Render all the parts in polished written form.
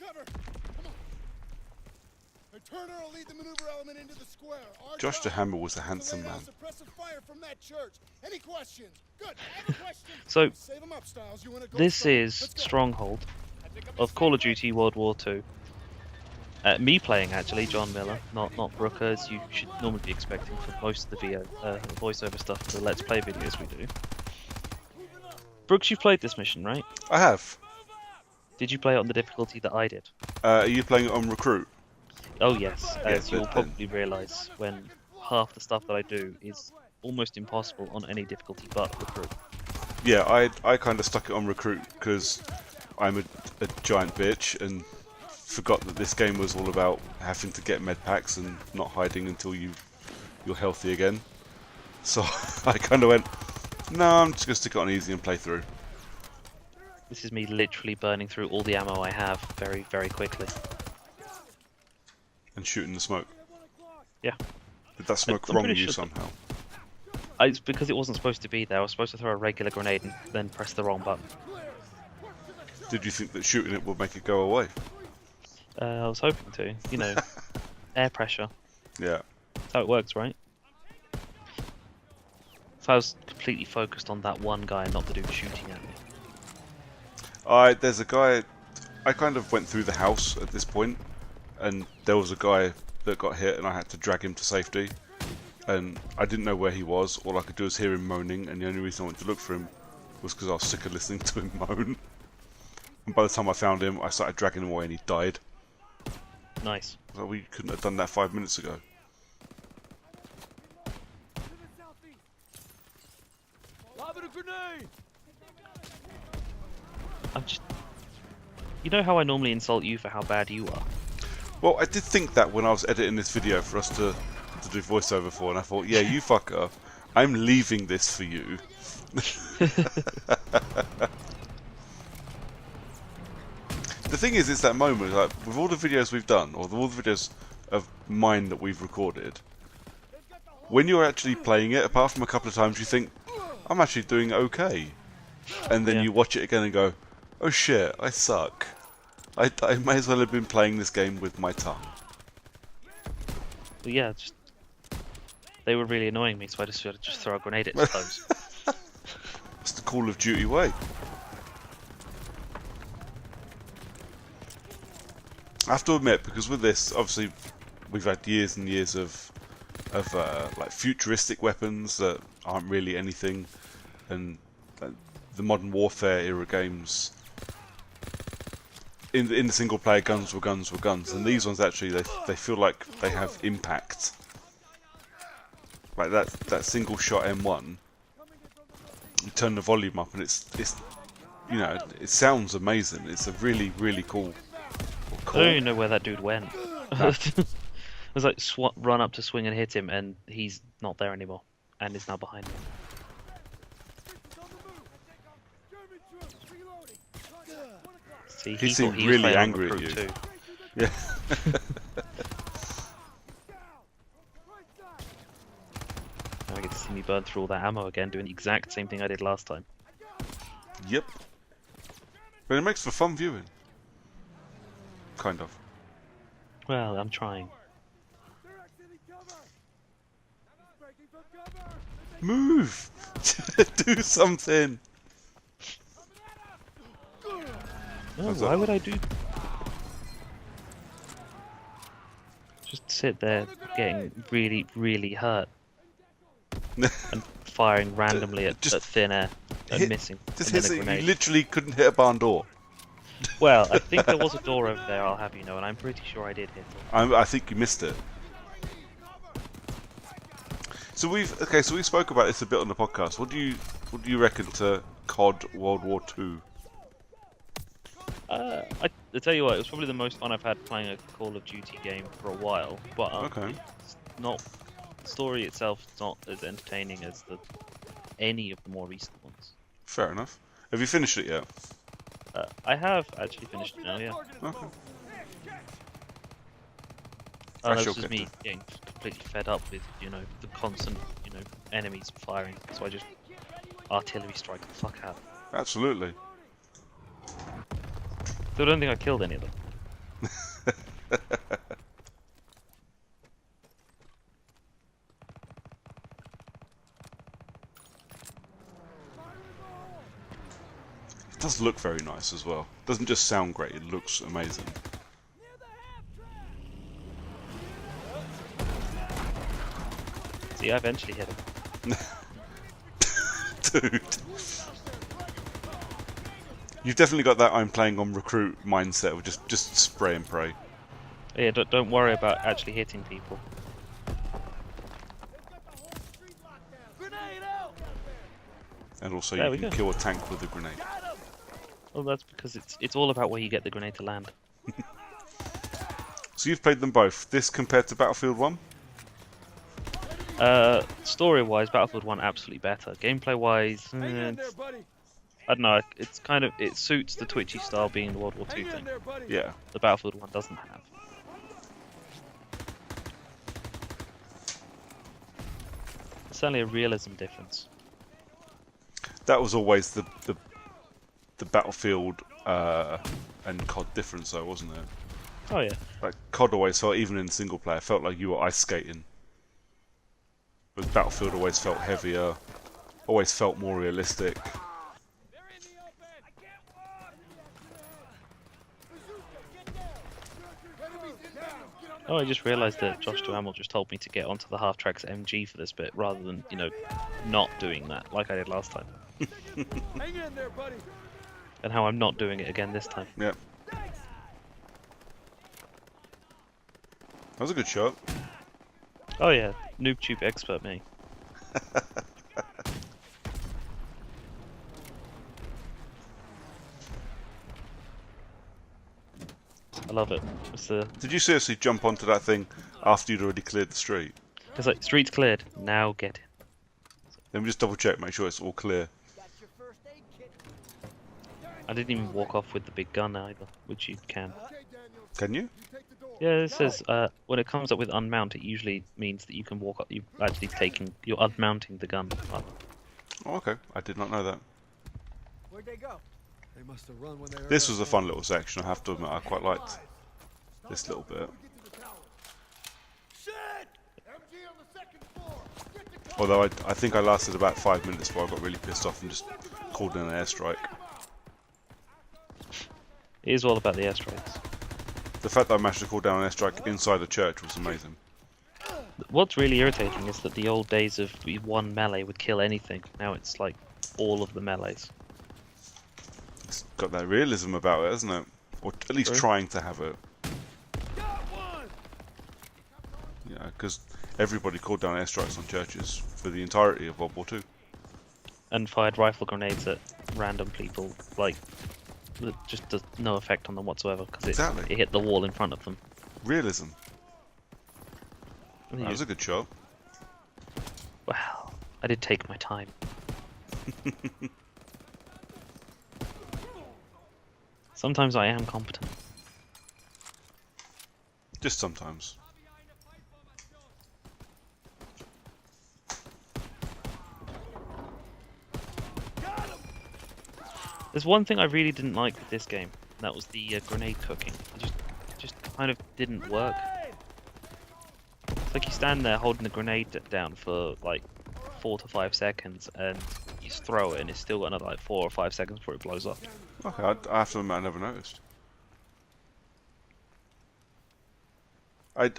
cover. Come on. Turner will lead the maneuver element into the square. Josh the Hammer was a handsome man. Suppressive fire from that church. Any questions? Good. I have a question. So, Save 'em up, Styles. You wanna go this strong. is Stronghold of Call of Duty World War II. Me playing, actually, John Miller, not Brooker, as you should normally be expecting for most of the voiceover stuff for the Let's Play videos we do. Brooks, you've played this mission, right? I have. Did you play it on the difficulty that I did? Are you playing it on Recruit? Oh yes, Yes, you'll probably realise when half the stuff that I do is almost impossible on any difficulty but Recruit. Yeah, I kind of stuck it on Recruit because I'm a giant bitch and forgot that this game was all about having to get med packs and not hiding until you're healthy again. So I kind of went, no, I'm just going to stick it on easy and play through. This is me literally burning through all the ammo I have very, very quickly. And shooting the smoke. Yeah. Did that smoke wrong you somehow? It's because it wasn't supposed to be there. I was supposed to throw a regular grenade and then press the wrong button. Did you think that shooting it would make it go away? I was hoping to. You know, air pressure. Yeah. That's how it works, right? If I was completely focused on that one guy and not the dude shooting at me. There's a guy. I kind of went through the house at this point, and there was a guy that got hit, and I had to drag him to safety. And I didn't know where he was. All I could do was hear him moaning, and the only reason I went to look for him was because I was sick of listening to him moan. And by the time I found him, I started dragging him away, and he died. Nice. So we couldn't have done that 5 minutes ago. I'm just... You know how I normally insult you for how bad you are? Well, I did think that when I was editing this video for us to do voiceover for, and I thought, yeah, you fucker, I'm leaving this for you. The thing is, it's that moment, like, with all the videos we've done, or all the videos of mine that we've recorded, when you're actually playing it, apart from a couple of times, you think, I'm actually doing okay. And then you watch it again and go, oh shit, I suck. I may as well have been playing this game with my tongue. Well, yeah, just... They were really annoying me, so I just throw a grenade at those. It's the Call of Duty way. I have to admit, because with this, obviously, we've had years and years of like futuristic weapons that aren't really anything, and the Modern Warfare era games. In the single player, guns were guns were guns, and these ones actually they feel like they have impact. Like that single shot M1, you turn the volume up and it's you know, it sounds amazing. It's a really cool. I don't even know where that dude went. I was like run up to swing and hit him, and he's not there anymore, and is now behind me. See, he seemed really angry at you. Too. Yeah. Now I get to see me burn through all that ammo again, doing the exact same thing I did last time. Yep. But it makes for fun viewing. Kind of. Well, I'm trying. Move! Do something! No, why would I do... Just sit there getting really hurt. And firing randomly at thin air and missing. You literally couldn't hit a barn door. Well, I think there was a door over there, I'll have you know, and I'm pretty sure I did hit it. I think you missed it. So we spoke about this a bit on the podcast. What do you reckon to COD World War II? I tell you what, it was probably the most fun I've had playing a Call of Duty game for a while. But it's not. The story itself is not as entertaining as any of the more recent ones. Fair enough. Have you finished it yet? I have actually finished it now, yeah. Okay. That was just me getting completely fed up with, the constant, enemies firing. So I just artillery strike the fuck out. Absolutely. So I don't think I killed any of them. It does look very nice as well. Doesn't just sound great, it looks amazing. See, I eventually hit him. Dude. You've definitely got that I'm playing on recruit mindset of just spray and pray. Yeah, don't worry about actually hitting people. And also There you we can go. kill a tank with a grenade. Well, that's because it's all about where you get the grenade to land. So you've played them both. This compared to Battlefield 1? Story-wise, Battlefield 1 absolutely better. Gameplay-wise, I don't know. It's kind of it suits the twitchy style being the World War II thing. Yeah. The Battlefield 1 doesn't have. It's only a realism difference. That was always the Battlefield and COD difference though, wasn't it? Oh yeah. Like COD always felt, even in single player, felt like you were ice skating. But Battlefield always felt heavier, always felt more realistic. Oh, I just realised that Josh Duhamel just told me to get onto the Half Tracks MG for this bit, rather than, you know, not doing that, like I did last time. Hang in there, buddy. And how I'm not doing it again this time. Yeah. That was a good shot. Oh yeah, NoobTube expert me. I love it. It's the Did you seriously jump onto that thing after you'd already cleared the street? it's like streets cleared. Now get in. Let me just double check, make sure it's all clear. I didn't even walk off with the big gun either, which you can. Can you? Yeah, it says when it comes up with unmount, it usually means that you can walk up. You're unmounting the gun. Oh, okay. I did not know that. Where'd they go? They must have run when they heard This us. was a fun little section, I have to admit. I quite liked this little bit. Shit! MG on the second floor. Get the cover. Although I think I lasted about 5 minutes before I got really pissed off and just called in an airstrike. It is all about the airstrikes. The fact that I managed to call down an airstrike inside a church was amazing. What's really irritating is that the old days of one melee would kill anything. Now it's like all of the melees. It's got that realism about it, hasn't it? Or at least True. trying to have it. Got one. Yeah, because everybody called down airstrikes on churches for the entirety of World War II. And fired rifle grenades at random people, like, that just does no effect on them whatsoever, because Exactly. it hit the wall in front of them. Realism. And That you- was a good shot. Well, I did take my time. Sometimes I am competent. Just sometimes. There's one thing I really didn't like with this game, and that was the grenade cooking. It just kind of didn't work. It's like you stand there holding the grenade down for like 4 to 5 seconds, and you just throw it, and it's still got another like 4 or 5 seconds before it blows up. Okay, I have to admit I never noticed. I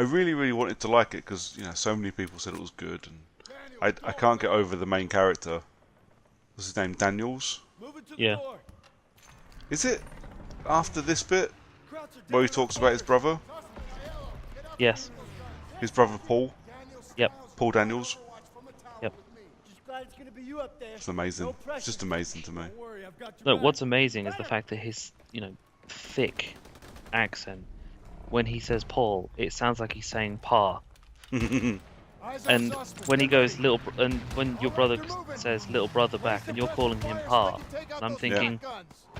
really wanted to like it because, you know, so many people said it was good, and I can't get over the main character. What's his name? Daniels? Move it to Yeah. the door. Is it after this bit Crouch her where he down. talks about his brother? Yes. His brother Paul? Yep. Paul Daniels? Yep. Just glad it's gonna be you up there. It's amazing. No pressure. It's just amazing to me. Don't worry, I've got your No, back. what's amazing is the fact that his, you know, thick accent, when he says Paul, it sounds like he's saying Pa. Eyes on And suspect. when he Get goes ready. little, and when your brother says little brother back, and you're calling him Pa, and I'm thinking,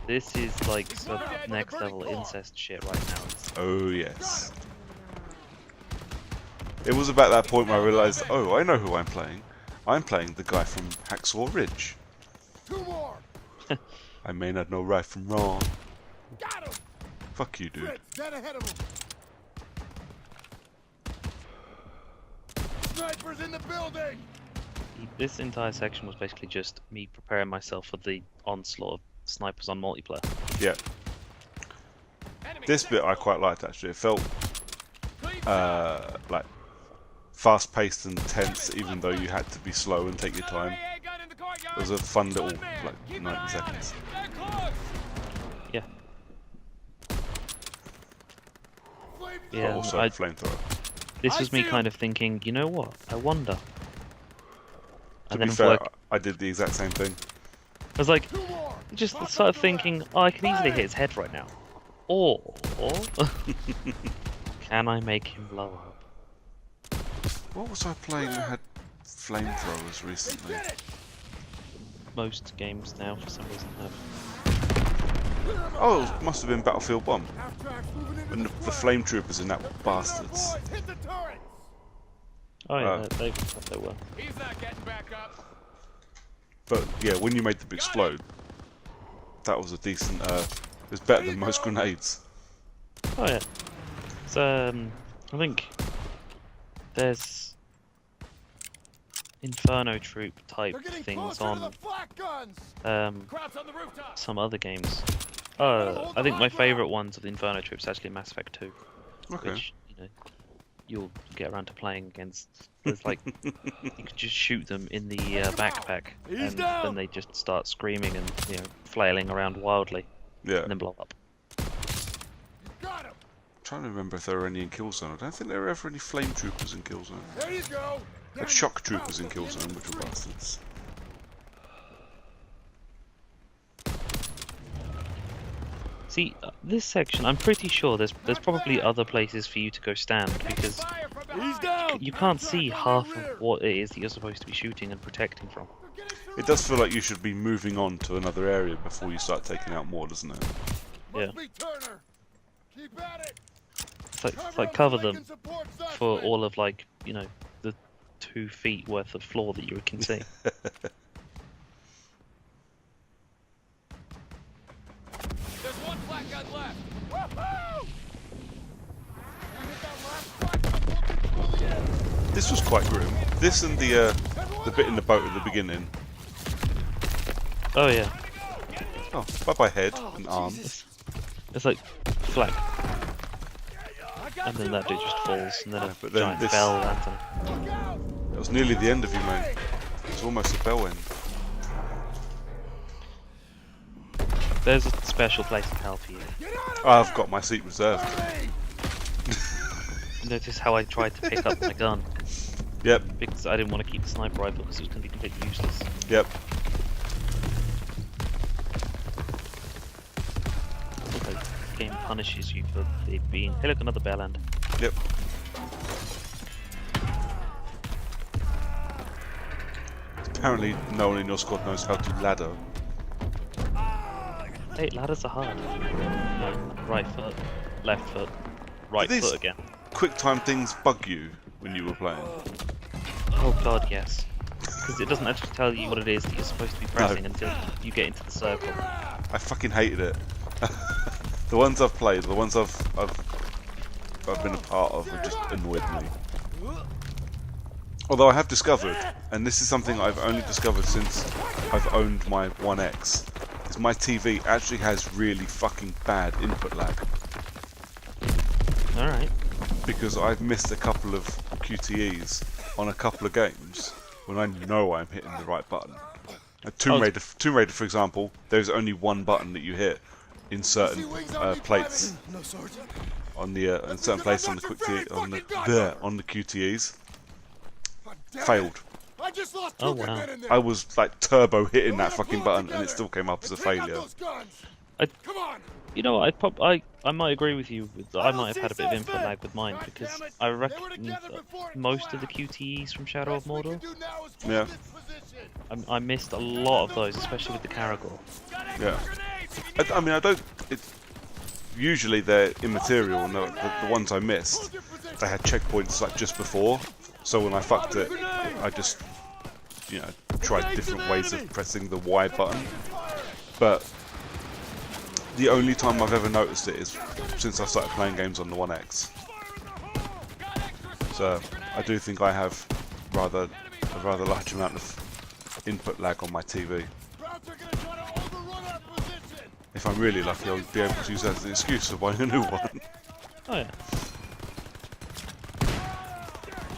this is like some next level incest shit right now. Oh, yes. It was about that point where I realised, oh, I know who I'm playing. I'm playing the guy from Hacksaw Ridge. 2 more. I may not know right from wrong. Got him. Fuck you, dude. Fritz, dead ahead of him. Snipers in the building. This entire section was basically just me preparing myself for the onslaught of snipers on multiplayer. Yeah. This bit I quite liked actually. It felt like fast-paced and tense, even though you had to be slow and take your time. It was a fun little like 90 seconds. Yeah. But Yeah. also flamethrower. This was me kind of thinking, you know what? I wonder. To be fair, I did the exact same thing. I was like, just started thinking, oh, I can easily hit his head right now. Or can I make him blow up? What was I playing that had flamethrowers recently? Most games now, for some reason, have. Oh, it must have been Battlefield 1. And the flame troopers in that were bastards. Oh yeah, they were. He's not getting back up. But yeah, when you made them explode, that was a decent. It was better than most grenades. Oh yeah. So I think there's Inferno Troop type things on some other games. I think my favourite ones of the Inferno Troops is actually Mass Effect 2, Okay. which you'll get around to playing against. There's like you can just shoot them in the backpack, and then they just start screaming and flailing around wildly, Yeah. and then blow up. Got him. Trying to remember if there were any in Killzone. I don't think there were ever any flame troopers in Killzone. There you go. Like shock troopers in Killzone, which were bastards. See, this section, I'm pretty sure there's probably other places for you to go stand, because He's down. you can't see half of what it is that you're supposed to be shooting and protecting from. It does feel like you should be moving on to another area before you start taking out more, doesn't it? Yeah. Must be Turner. Keep at it. It's like cover them for all of the 2 feet worth of floor that you can see. There's one flat gun left. Woohoo! This was quite grim. This and the bit in the boat at the beginning. Oh yeah, Oh, bye-bye head and arms. it's like flat, and then that dude just falls, and then Yeah, a but then giant this- bell lands on him. That was nearly the end of you, mate. It was almost a bell end. There's a special place in hell for you. I've got my seat reserved. Notice how I tried to pick up my gun Yep, because I didn't want to keep the sniper rifle because it was going to be completely useless. yep. The game punishes you for it being. Hey, look, another bell end. Yep. Apparently, no one in your squad knows how to ladder. Hey, ladders are hard. Right foot, left foot, right Did these- foot again. Quick time things bug you when you were playing? Oh god, yes. Because it doesn't actually tell you what it is that you're supposed to be pressing until you get into the circle. I fucking hated it. The ones I've played, the ones I've been a part of, have just annoyed me. Although I have discovered, and this is something I've only discovered since I've owned my One X, is my TV actually has really fucking bad input lag. Alright. Because I've missed a couple of QTEs on a couple of games when I know I'm hitting the right button. Tomb Raider, for example, there's only one button that you hit in certain plates on the in certain places on the on the QTEs. Failed. I just lost Oh, two good wow. men in there. I was like turbo hitting that fucking button and it still came up as a Take out failure. those guns. I- Come on. You know what, I might agree with you. I might have had a bit of input lag with mine because I reckon most of the QTEs from Shadow of Mordor, Yeah. I missed a lot of those, especially with the Caragor. Yeah. I mean, I don't. Usually they're immaterial, and the ones I missed, they had checkpoints like just before. So when I fucked it, I just, tried different ways of pressing the Y button. But the only time I've ever noticed it is since I started playing games on the One X. So I do think I have a rather large amount of input lag on my TV. Krauts are gonna try to overrun our position. If I'm really lucky, I'll be able to use that as an excuse for buying a new one. Oh yeah.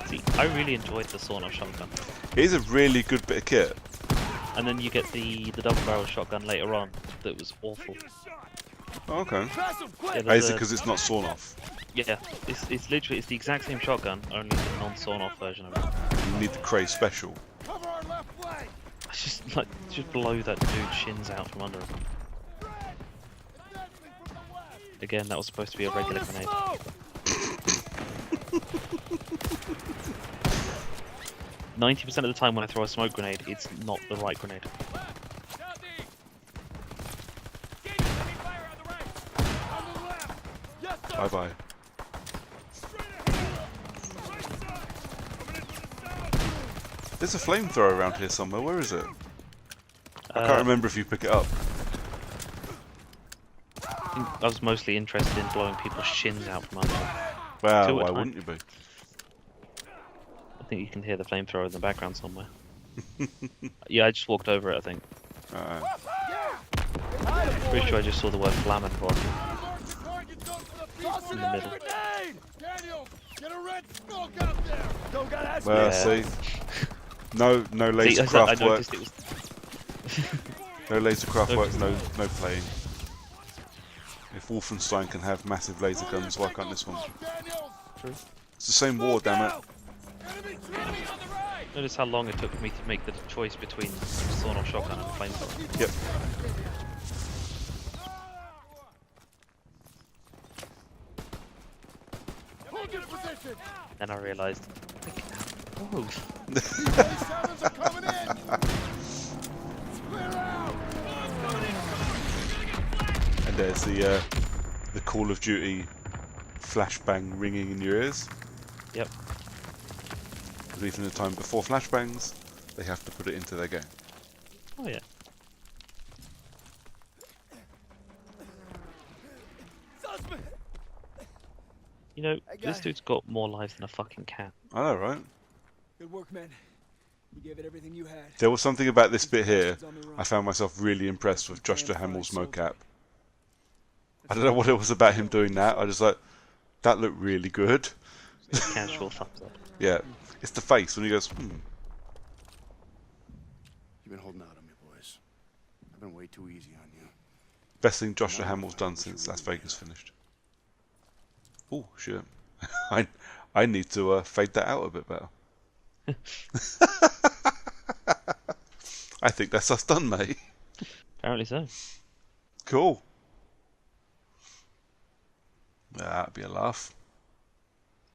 See, I really enjoyed the sawn-off shotgun. It is a really good bit of kit. And then you get the double-barrel shotgun later on that was awful. Oh, okay. Yeah, Oh, is it because it's not sawn off? yeah, it's literally the exact same shotgun, only the non-sawn-off version of it. You need the Cray special. Cover our left flank. It's just blow that dude's shins out from under him. Advancing from the west. Again, that was supposed to be a regular grenade. 90% of the time when I throw a smoke grenade, it's not the right grenade. Southeast. Engage enemy fire on the right. On the left. Yes, sir. Bye bye. There's a flamethrower around here somewhere. Where is it? I can't remember if you pick it up. I was mostly interested in blowing people's shins out from under them. Well, Two at a why time. wouldn't you be? I think you can hear the flamethrower in the background somewhere. Yeah, I just walked over it, I think. Pretty sure I just saw the word flamin' for it. Target's up for the In the middle. grenade. Daniel, get a red smoke out there. Don't got that Well, Yeah. see, no laser I craft work, noticed it was... no laser craft No. work, no playing. If Wolfenstein can have massive laser guns, why can't this one? Daniels. It's the same war, damn it. Enemy training on the right. Notice how long it took me to make the choice between sawn-off shotgun and the flamethrower. Yep. Hold your position. Then I realised, both. T-37s are coming in. Clear out. And there's the Call of Duty flashbang ringing in your ears. Yep. Because even the time before flashbangs, they have to put it into their game. Oh yeah. You know, this dude's got more lives than a fucking cat. I know, right? Good work, man. You gave it everything you had. There was something about this bit here. I found myself really impressed with Josh Duhamel's mocap. I don't know what it was about him doing that. I just like, that looked really good. Casual thumbs up. Yeah, it's the face when he goes, hmm. You've been holding out on me, boys. I've been way too easy on you. Best thing Josh Duhamel's done since Las Vegas finished. Oh shit! I need to fade that out a bit better. I think that's us done, mate. Apparently so. Cool. That'd be a laugh.